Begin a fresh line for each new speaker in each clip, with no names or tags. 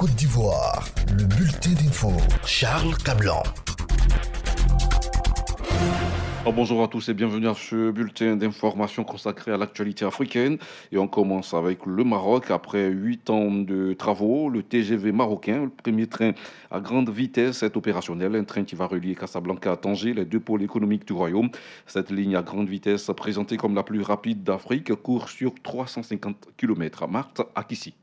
Côte d'Ivoire, le bulletin d'info, Charles Cablan.
Bonjour à tous et bienvenue à ce bulletin d'information consacré à l'actualité africaine. Et on commence avec le Maroc. Après 8 ans de travaux, le TGV marocain, le premier train à grande vitesse, est opérationnel. Un train qui va relier Casablanca à Tanger, les deux pôles économiques du royaume. Cette ligne à grande vitesse, présentée comme la plus rapide d'Afrique, court sur 350 km. Marthe Akissi.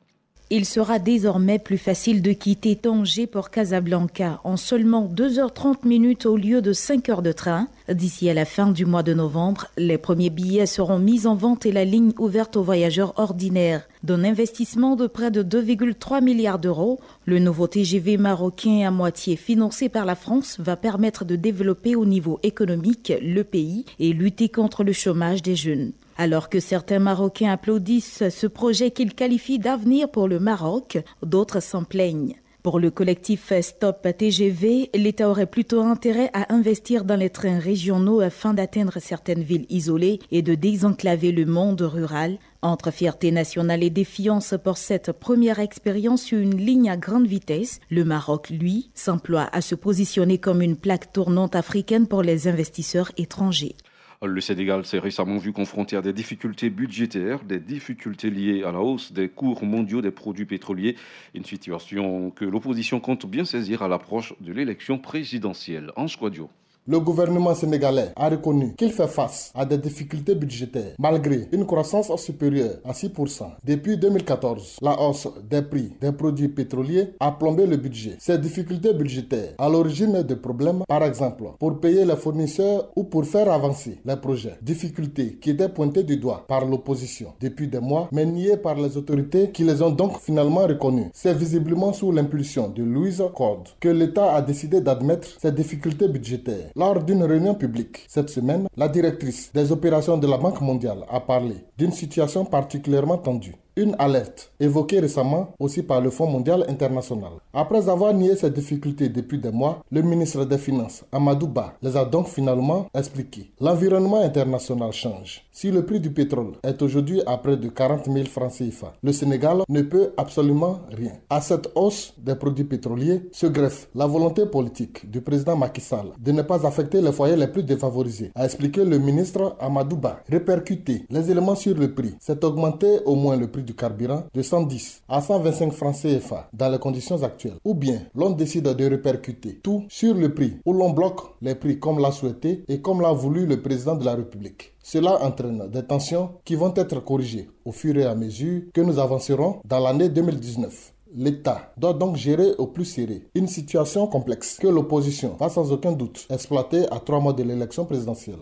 Il sera désormais plus facile de quitter Tanger pour Casablanca en seulement 2h30 au lieu de 5 heures de train. D'ici à la fin du mois de novembre, les premiers billets seront mis en vente et la ligne ouverte aux voyageurs ordinaires. D'un investissement de près de 2,3 milliards d'euros, le nouveau TGV marocain à moitié financé par la France va permettre de développer au niveau économique le pays et lutter contre le chômage des jeunes. Alors que certains Marocains applaudissent ce projet qu'ils qualifient d'avenir pour le Maroc, d'autres s'en plaignent. Pour le collectif Stop TGV, l'État aurait plutôt intérêt à investir dans les trains régionaux afin d'atteindre certaines villes isolées et de désenclaver le monde rural. Entre fierté nationale et défiance pour cette première expérience sur une ligne à grande vitesse, le Maroc, lui, s'emploie à se positionner comme une plaque tournante africaine pour les investisseurs étrangers.
Le Sénégal s'est récemment vu confronté à des difficultés budgétaires, des difficultés liées à la hausse des cours mondiaux des produits pétroliers, une situation que l'opposition compte bien saisir à l'approche de l'élection présidentielle. Ange Kouadio.
Le gouvernement sénégalais a reconnu qu'il fait face à des difficultés budgétaires malgré une croissance supérieure à 6%. Depuis 2014, la hausse des prix des produits pétroliers a plombé le budget. Ces difficultés budgétaires à l'origine de problèmes, par exemple, pour payer les fournisseurs ou pour faire avancer les projets. Difficultés qui étaient pointées du doigt par l'opposition depuis des mois, mais niées par les autorités qui les ont donc finalement reconnues. C'est visiblement sous l'impulsion de Louise Corde que l'État a décidé d'admettre ces difficultés budgétaires. Lors d'une réunion publique cette semaine, la directrice des opérations de la Banque mondiale a parlé d'une situation particulièrement tendue. Une alerte évoquée récemment aussi par le Fonds mondial international. Après avoir nié ces difficultés depuis des mois, le ministre des Finances, Amadou Ba, les a donc finalement expliquées. L'environnement international change. Si le prix du pétrole est aujourd'hui à près de 40 000 francs CFA, le Sénégal ne peut absolument rien. À cette hausse des produits pétroliers se greffe la volonté politique du président Macky Sall de ne pas affecter les foyers les plus défavorisés, a expliqué le ministre Amadou Ba. Répercuter les éléments sur le prix, c'est augmenter au moins le prix du carburant de 110 à 125 francs CFA dans les conditions actuelles. Ou bien l'on décide de répercuter tout sur le prix ou l'on bloque les prix comme l'a souhaité et comme l'a voulu le président de la République. Cela entraîne des tensions qui vont être corrigées au fur et à mesure que nous avancerons dans l'année 2019. L'État doit donc gérer au plus serré une situation complexe que l'opposition va sans aucun doute exploiter à 3 mois de l'élection présidentielle.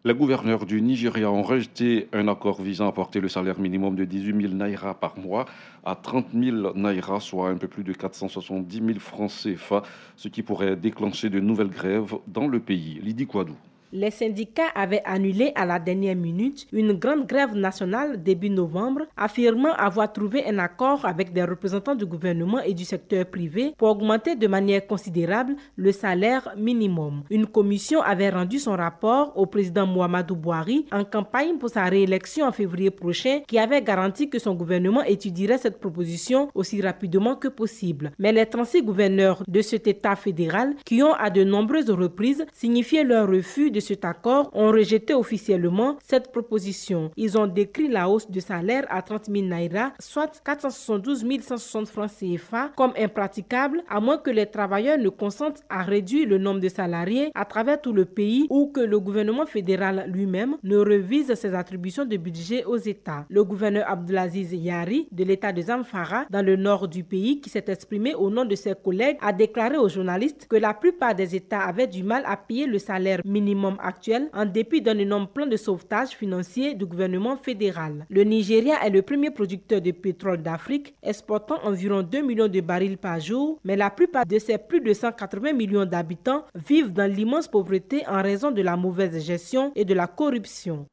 Les gouverneurs du Nigeria ont rejeté un accord visant à porter le salaire minimum de 18 000 naira par mois à 30 000 naira, soit un peu plus de 470 000 francs CFA, ce qui pourrait déclencher de nouvelles grèves dans le pays. Lydie Kouadou.
Les syndicats avaient annulé à la dernière minute une grande grève nationale début novembre, affirmant avoir trouvé un accord avec des représentants du gouvernement et du secteur privé pour augmenter de manière considérable le salaire minimum. Une commission avait rendu son rapport au président Muhammadu Buhari en campagne pour sa réélection en février prochain, qui avait garanti que son gouvernement étudierait cette proposition aussi rapidement que possible. Mais les 36 gouverneurs de cet État fédéral, qui ont à de nombreuses reprises signifié leur refus de cet accord, ont rejeté officiellement cette proposition. Ils ont décrit la hausse de salaire à 30 000 naira, soit 472 160 francs CFA, comme impraticable, à moins que les travailleurs ne consentent à réduire le nombre de salariés à travers tout le pays ou que le gouvernement fédéral lui-même ne revise ses attributions de budget aux États. Le gouverneur Abdelaziz Yari de l'État de Zamfara, dans le nord du pays, qui s'est exprimé au nom de ses collègues, a déclaré aux journalistes que la plupart des États avaient du mal à payer le salaire minimum actuel en dépit d'un énorme plan de sauvetage financier du gouvernement fédéral. Le Nigeria est le premier producteur de pétrole d'Afrique, exportant environ 2 millions de barils par jour, mais la plupart de ses plus de 180 millions d'habitants vivent dans l'immense pauvreté en raison de la mauvaise gestion et de la corruption.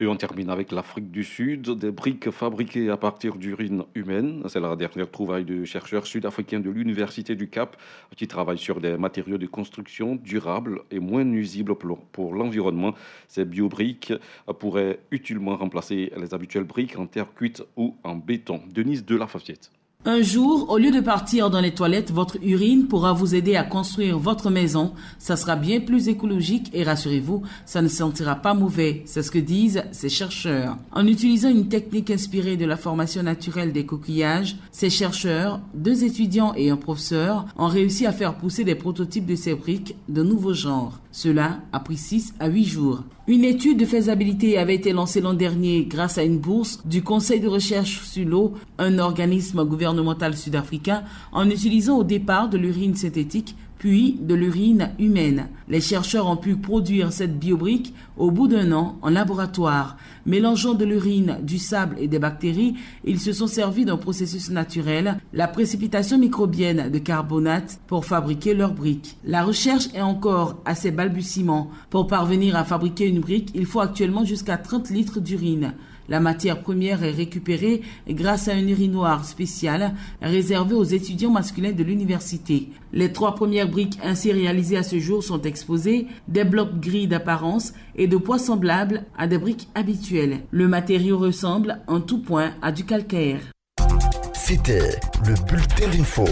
Et on termine avec l'Afrique du Sud, des briques fabriquées à partir d'urine humaine. C'est la dernière trouvaille de chercheurs sud-africains de l'Université du Cap qui travaillent sur des matériaux de construction durables et moins nuisibles pour l'environnement. Ces biobriques pourraient utilement remplacer les habituelles briques en terre cuite ou en béton. Denise de la Fafiette.
Un jour, au lieu de partir dans les toilettes, votre urine pourra vous aider à construire votre maison. Ça sera bien plus écologique et rassurez-vous, ça ne sentira pas mauvais. C'est ce que disent ces chercheurs. En utilisant une technique inspirée de la formation naturelle des coquillages, ces chercheurs, 2 étudiants et un professeur, ont réussi à faire pousser des prototypes de ces briques de nouveaux genres. Cela a pris 6 à 8 jours. Une étude de faisabilité avait été lancée l'an dernier grâce à une bourse du Conseil de recherche sur l'eau, un organisme gouvernemental sud-africain, en utilisant au départ de l'urine synthétique puis de l'urine humaine. Les chercheurs ont pu produire cette biobrique au bout d'1 an en laboratoire. Mélangeant de l'urine, du sable et des bactéries, ils se sont servis d'un processus naturel, la précipitation microbienne de carbonate, pour fabriquer leurs briques. La recherche est encore à ses balbutiements. Pour parvenir à fabriquer une brique, il faut actuellement jusqu'à 30 litres d'urine. La matière première est récupérée grâce à un urinoir spécial réservé aux étudiants masculins de l'université. Les 3 premières briques ainsi réalisées à ce jour sont exposées, des blocs gris d'apparence et de poids semblables à des briques habituelles. Le matériau ressemble en tout point à du calcaire.
C'était le bulletin d'info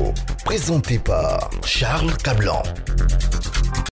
présenté par Charles Cablan.